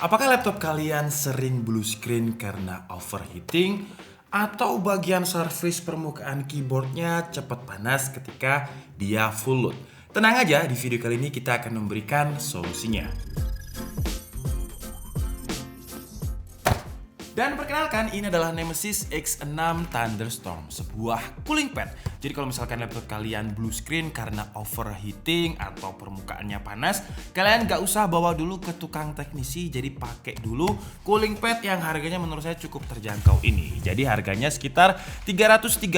Apakah laptop kalian sering blue screen karena overheating? Atau bagian surface permukaan keyboardnya cepat panas ketika dia full load? Tenang aja, di video kali ini kita akan memberikan solusinya. Dan perkenalkan, ini adalah Nemesis X6 Thunderstorm, sebuah cooling pad. Jadi kalau misalkan laptop kalian blue screen karena overheating atau permukaannya panas, kalian gak usah bawa dulu ke tukang teknisi, jadi pakai dulu cooling pad yang harganya menurut saya cukup terjangkau ini. Jadi harganya sekitar 332.000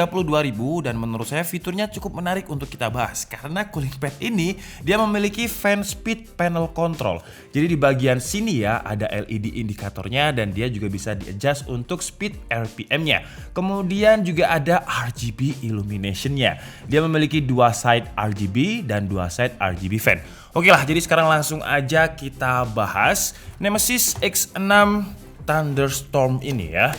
dan menurut saya fiturnya cukup menarik untuk kita bahas. Karena cooling pad ini dia memiliki fan speed panel control. Jadi di bagian sini ya ada LED indikatornya dan dia juga bisa di-adjust untuk speed RPM-nya. Kemudian juga ada RGB illumination-nya. Dia memiliki dua side RGB dan dua side RGB fan. Oke lah, jadi sekarang langsung aja kita bahas Nemesis X6 Thunderstorm ini ya.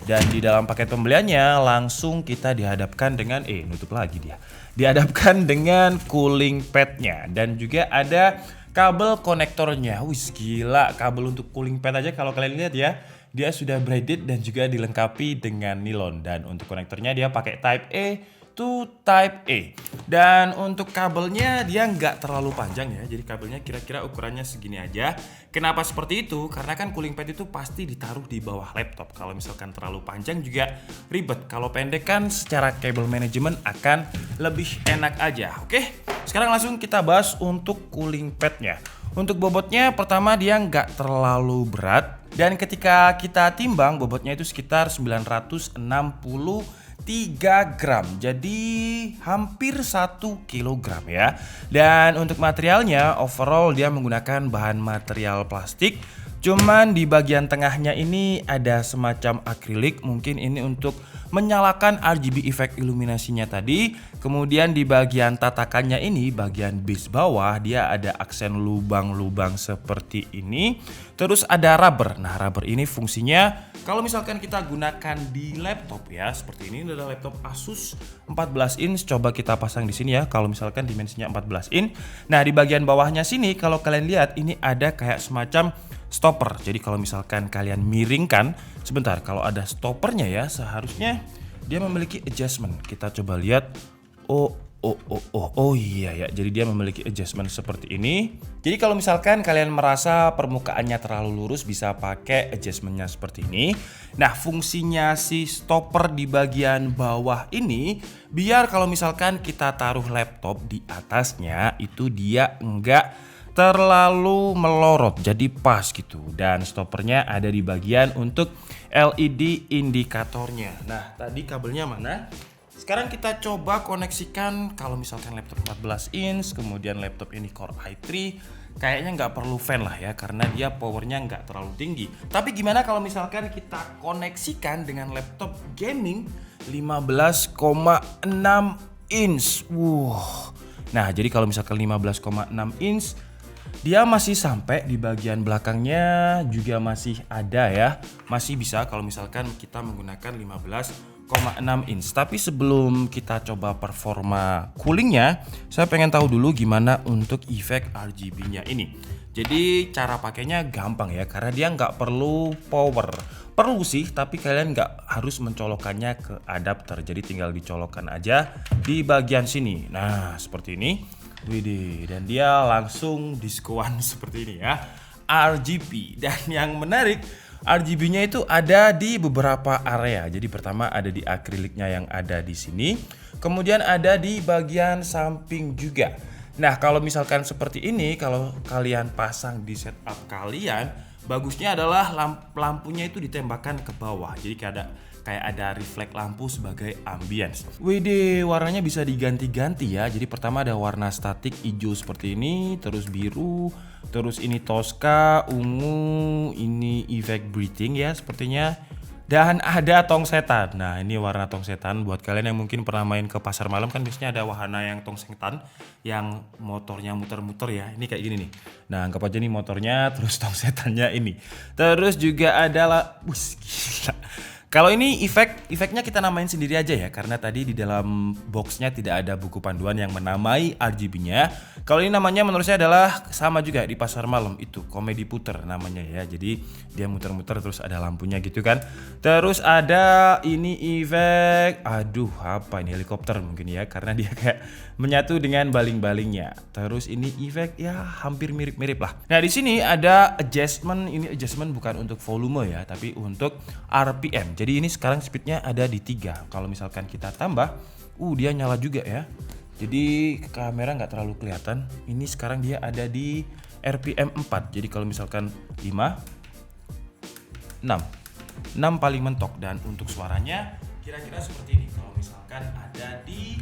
Dan di dalam paket pembeliannya langsung kita dihadapkan dengan nutup lagi dia. Dihadapkan dengan cooling pad-nya dan juga ada kabel konektornya. Wih gila, kabel untuk cooling pad aja kalau kalian lihat ya, dia sudah braided dan juga dilengkapi dengan nilon. Dan untuk konektornya dia pakai Type A to Type A. Dan untuk kabelnya dia nggak terlalu panjang ya, jadi kabelnya kira-kira ukurannya segini aja. Kenapa seperti itu? Karena kan cooling pad itu pasti ditaruh di bawah laptop. Kalau misalkan terlalu panjang juga ribet. Kalau pendek kan secara cable management akan lebih enak aja. Oke, sekarang langsung kita bahas untuk cooling padnya. Untuk bobotnya pertama dia nggak terlalu berat. Dan ketika kita timbang bobotnya itu sekitar 963 gram, jadi hampir 1 kilogram ya. Dan untuk materialnya overall dia menggunakan bahan material plastik. Cuman di bagian tengahnya ini ada semacam akrilik, mungkin ini untuk menyalakan RGB effect iluminasinya tadi. Kemudian di bagian tatakannya ini, bagian base bawah dia ada aksen lubang-lubang seperti ini. Terus ada rubber. Nah, rubber ini fungsinya kalau misalkan kita gunakan di laptop ya, seperti ini adalah laptop Asus 14 inch. Coba kita pasang di sini ya, kalau misalkan dimensinya 14 inch. Nah, di bagian bawahnya sini kalau kalian lihat ini ada kayak semacam stopper. Jadi kalau misalkan kalian miringkan, sebentar, kalau ada stoppernya ya, seharusnya dia memiliki adjustment. Kita coba lihat. Oh iya ya. Jadi dia memiliki adjustment seperti ini. Jadi kalau misalkan kalian merasa permukaannya terlalu lurus, bisa pakai adjustmentnya seperti ini. Nah, fungsinya si stopper di bagian bawah ini biar kalau misalkan kita taruh laptop di atasnya itu dia enggak terlalu melorot, jadi pas gitu. Dan stoppernya ada di bagian untuk LED indikatornya. Nah, tadi kabelnya mana? Sekarang kita coba koneksikan. Kalau misalkan laptop 14 inch, kemudian laptop ini Core i3, kayaknya nggak perlu fan lah ya, karena dia powernya nggak terlalu tinggi. Tapi gimana kalau misalkan kita koneksikan dengan laptop gaming 15,6 inch? Nah, jadi kalau misalkan 15,6 inch, dia masih sampai di bagian belakangnya juga masih ada ya. Masih bisa kalau misalkan kita menggunakan 15,6 inch. Tapi sebelum kita coba performa coolingnya, saya pengen tahu dulu gimana untuk efek RGB-nya ini. Jadi cara pakainya gampang ya, karena dia nggak perlu power. Perlu sih, tapi kalian nggak harus mencolokkannya ke adapter. Jadi tinggal dicolokkan aja di bagian sini. Nah, seperti ini. Widih, dan dia langsung diskoan seperti ini ya, RGB. Dan yang menarik, RGB-nya itu ada di beberapa area. Jadi pertama ada di akriliknya yang ada di sini, kemudian ada di bagian samping juga. Nah, kalau misalkan seperti ini, kalau kalian pasang di setup kalian, bagusnya adalah lampunya itu ditembakkan ke bawah. Jadi kayak ada refleks lampu sebagai ambience. Widih, warnanya bisa diganti-ganti ya. Jadi pertama ada warna statik hijau seperti ini, terus biru, terus ini Tosca, ungu, ini effect breathing ya sepertinya. Dan ada tong setan. Nah, ini warna tong setan buat kalian yang mungkin pernah main ke pasar malam, kan biasanya ada wahana yang tong setan yang motornya muter-muter ya. Ini kayak gini nih. Nah, anggap aja nih motornya, terus tong setannya ini. Terus juga ada gila. Kalau ini efeknya kita namain sendiri aja ya, karena tadi di dalam boxnya tidak ada buku panduan yang menamai RGB-nya. Kalau ini namanya menurut saya adalah sama juga di pasar malam itu, komedi puter namanya ya. Jadi dia muter-muter terus ada lampunya gitu kan. Terus ada ini efek, aduh apa ini, helikopter mungkin ya, karena dia kayak menyatu dengan baling-balingnya. Terus ini efek ya hampir mirip-mirip lah. Nah di sini ada adjustment, ini adjustment bukan untuk volume ya, tapi untuk RPM. Jadi ini sekarang speednya ada di 3. Kalau misalkan kita tambah, dia nyala juga ya. Jadi kamera nggak terlalu kelihatan. Ini sekarang dia ada di RPM 4. Jadi kalau misalkan 5, 6 paling mentok. Dan untuk suaranya kira-kira seperti ini. Kalau misalkan ada di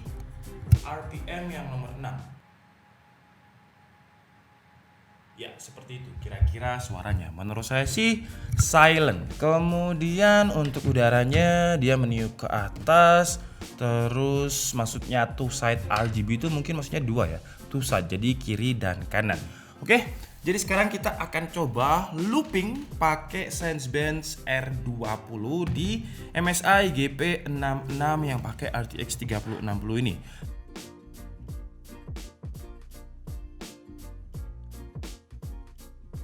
RPM yang nomor 6. Ya seperti itu kira-kira suaranya. Menurut saya sih silent. Kemudian untuk udaranya dia meniup ke atas. Terus maksudnya two side RGB itu mungkin maksudnya 2 ya, two side, jadi kiri dan kanan. Oke, jadi sekarang kita akan coba looping pakai Sensebenz R20 di MSI GP66 yang pakai RTX 3060 ini.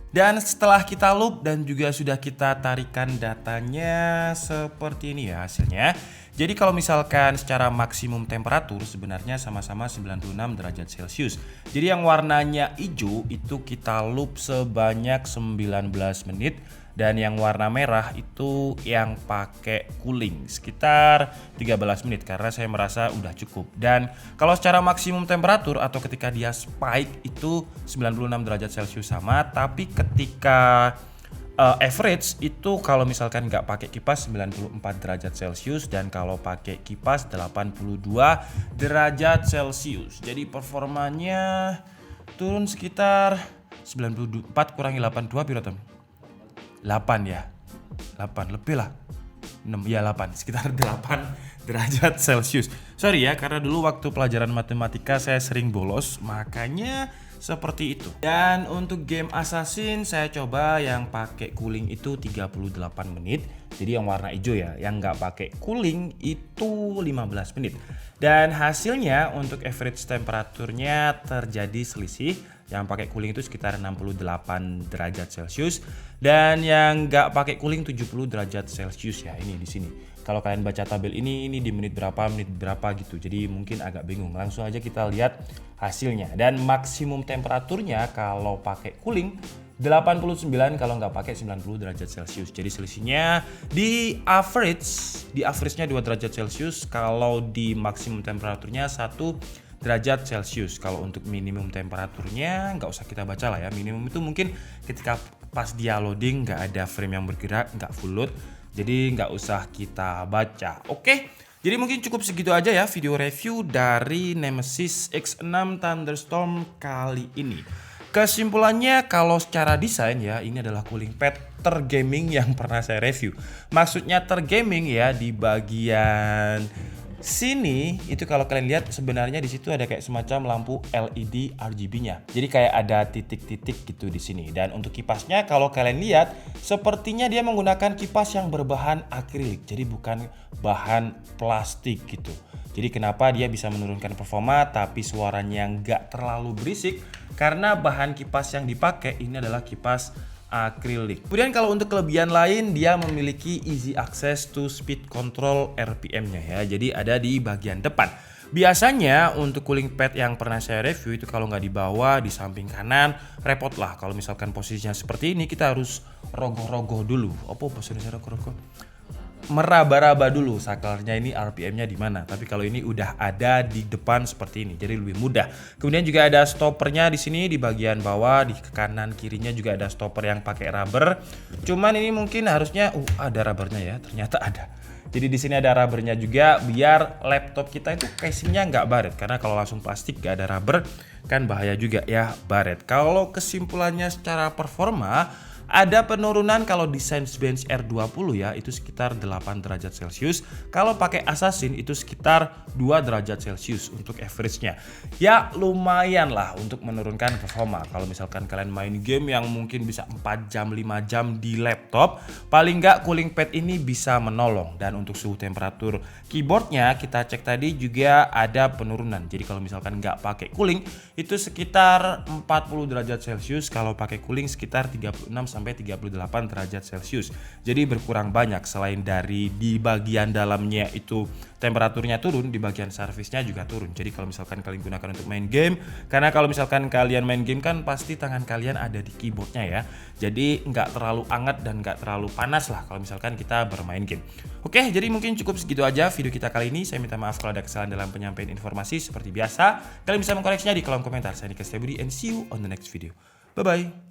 Dan setelah kita loop dan juga sudah kita tarikan datanya, seperti ini ya hasilnya. Jadi kalau misalkan secara maksimum temperatur sebenarnya sama-sama 96 derajat Celcius. Jadi yang warnanya hijau itu kita loop sebanyak 19 menit. Dan yang warna merah itu yang pakai cooling sekitar 13 menit karena saya merasa udah cukup. Dan kalau secara maksimum temperatur atau ketika dia spike itu 96 derajat Celcius sama, tapi ketika average itu kalau misalkan nggak pakai kipas 94 derajat Celcius dan kalau pakai kipas 82 derajat Celcius. Jadi performanya turun sekitar 94 kurangi 82 piro tem? 8 ya. 8 lebih lah. 6 ya 8, sekitar 8 derajat Celcius. Sorry ya, karena dulu waktu pelajaran matematika saya sering bolos, makanya seperti itu. Dan untuk game Assassin saya coba yang pakai cooling itu 38 menit. Jadi yang warna hijau ya, yang nggak pakai cooling itu 15 menit. Dan hasilnya untuk average temperaturnya terjadi selisih. Yang pakai cooling itu sekitar 68 derajat Celcius dan yang nggak pakai cooling 70 derajat Celcius ya, ini di sini. Kalau kalian baca tabel ini di menit berapa gitu. Jadi mungkin agak bingung. Langsung aja kita lihat hasilnya. Dan maksimum temperaturnya kalau pakai cooling 89, kalau nggak pakai 90 derajat Celcius. Jadi selisihnya di average-nya 2 derajat Celcius, kalau di maksimum temperaturnya 1 derajat Celcius. Kalau untuk minimum temperaturnya nggak usah kita baca lah ya. Minimum itu mungkin ketika pas dia loading nggak ada frame yang bergerak, nggak full load. Jadi nggak usah kita baca. Oke, jadi mungkin cukup segitu aja ya video review dari Nemesis X6 Thunderstorm kali ini. Kesimpulannya kalau secara desain ya, ini adalah cooling pad tergaming yang pernah saya review. Maksudnya tergaming ya, di bagian sini itu kalau kalian lihat sebenarnya di situ ada kayak semacam lampu LED RGB-nya. Jadi kayak ada titik-titik gitu di sini. Dan untuk kipasnya kalau kalian lihat sepertinya dia menggunakan kipas yang berbahan akrilik. Jadi bukan bahan plastik gitu. Jadi kenapa dia bisa menurunkan performa tapi suaranya nggak terlalu berisik? Karena bahan kipas yang dipakai ini adalah kipas akrilik. Kemudian kalau untuk kelebihan lain, dia memiliki easy access to speed control RPM-nya ya. Jadi ada di bagian depan. Biasanya untuk cooling pad yang pernah saya review itu kalau nggak di bawah, di samping kanan, repot lah. Kalau misalkan posisinya seperti ini, kita harus rogoh-rogoh dulu. Apa posisinya rogoh-rogoh? Meraba-raba dulu sakernya ini RPM-nya di mana. Tapi kalau ini udah ada di depan seperti ini, jadi lebih mudah. Kemudian juga ada stoppernya di sini di bagian bawah, di kanan kirinya juga ada stopper yang pakai rubber. Cuman ini mungkin harusnya ada rubbernya ya, ternyata ada. Jadi di sini ada rubbernya juga biar laptop kita itu casingnya nggak baret. Karena kalau langsung plastik nggak ada rubber kan bahaya juga ya baret. Kalau kesimpulannya secara performa, Ada penurunan kalau di Cinebench R20 ya, itu sekitar 8 derajat Celcius. Kalau pakai Assassin itu sekitar 2 derajat Celcius untuk average-nya. Ya lumayan lah untuk menurunkan performa. Kalau misalkan kalian main game yang mungkin bisa 4 jam 5 jam di laptop, paling nggak cooling pad ini bisa menolong. Dan untuk suhu temperatur keyboardnya kita cek tadi juga ada penurunan. Jadi kalau misalkan nggak pakai cooling itu sekitar 40 derajat Celcius, kalau pakai cooling sekitar 36 sampai 38 derajat Celcius. Jadi berkurang banyak. Selain dari di bagian dalamnya itu temperaturnya turun, di bagian servisnya juga turun. Jadi kalau misalkan kalian gunakan untuk main game, karena kalau misalkan kalian main game kan pasti tangan kalian ada di keyboardnya ya. Jadi nggak terlalu hangat dan nggak terlalu panas lah kalau misalkan kita bermain game. Oke, jadi mungkin cukup segitu aja video kita kali ini. Saya minta maaf kalau ada kesalahan dalam penyampaian informasi. Seperti biasa, kalian bisa mengkoreksinya di kolom komentar. Saya Nika Setiabudi and see you on the next video. Bye bye.